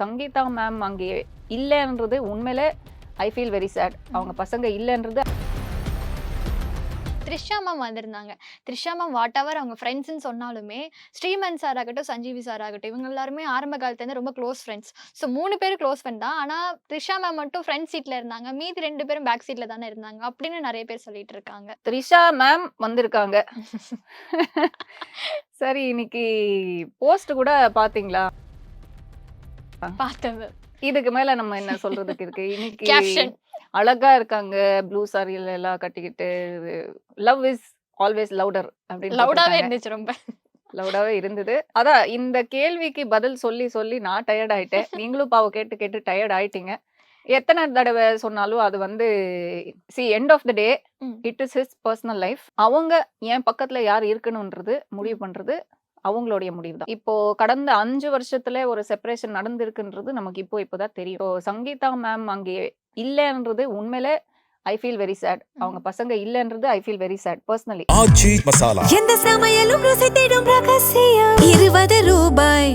Sangeetha ma'am அங்கே இல்லைன்றது உண்மையிலே ஐ ஃபீல் வெரி சேட். அவங்க பசங்க இல்லைன்றது. த்ரிஷா மேம் வந்திருந்தாங்க. த்ரிஷா மேம் வாட் எவர் அவங்க ஃப்ரெண்ட்ஸ்ன்னு சொன்னாலுமே, ஸ்ரீமன் சார் ஆகட்டும், சஞ்சீவி சார் ஆகட்டும், இவங்க எல்லாருமே ஆரம்ப காலத்துலேருந்து ரொம்ப க்ளோஸ் ஃப்ரெண்ட்ஸ். ஸோ 3 பேரும் க்ளோஸ் ஃப்ரெண்ட் தான். ஆனா த்ரிஷா மேம் மட்டும் ஃப்ரண்ட் சீட்ல இருந்தாங்க. மீதி 2 பேரும் பேக் சீட்ல தானே இருந்தாங்க. அப்படின்னு நெறைய பேர் சொல்லிட்டு இருக்காங்க. த்ரிஷா மேம் வந்திருக்காங்க. சரி, இன்னைக்கு போஸ்ட் கூட பாத்தீங்களா? பார்த்தது. இதுக்கு மேல நம்ம என்ன சொல்றதுக்கு இருக்கு? இன்னைக்கு கேப்ஷன். அழகா இருக்காங்க. ப்ளூ சாரியில எல்லாம் கட்டிக்கிட்டு லவ் இஸ் ஆல்வேஸ் லவுடர் அப்படின்னு லவுடாவே போட்டிருக்காங்க. இருந்துச்சு ரொம்ப. லவுடாவே இருந்தது. அதான் இந்த கேள்விக்கு பதில் சொல்லி சொல்லி நான் டயர்ட் ஆயிட்டேன். நீங்களும் பாவம் கேட்டு கேட்டு டயர்ட் ஆயிட்டீங்க. எத்தனை தடவை சொன்னாலும் அது வந்து end of the day it is his personal life. அவங்க என் பக்கத்துல யார் இருக்கணும்ன்றது முடிவு பண்றது அவங்களுடைய முடிவு தான். இப்போ கடந்த 5 வருஷத்துல ஒரு செப்பரேஷன் நடந்திருக்குன்றது நமக்கு இப்போதான் தெரியும். இப்போ சங்கீதா மேம் அங்கே இல்லைன்றது உண்மையிலே ஐ ஃபீல் வெரி சேட். அவங்க பசங்க இல்லைன்றது I feel very sad personally. Aachi Masala. எந்த சமையலும் ருசி தேடும் ரகசியம் 20 ரூபாய்.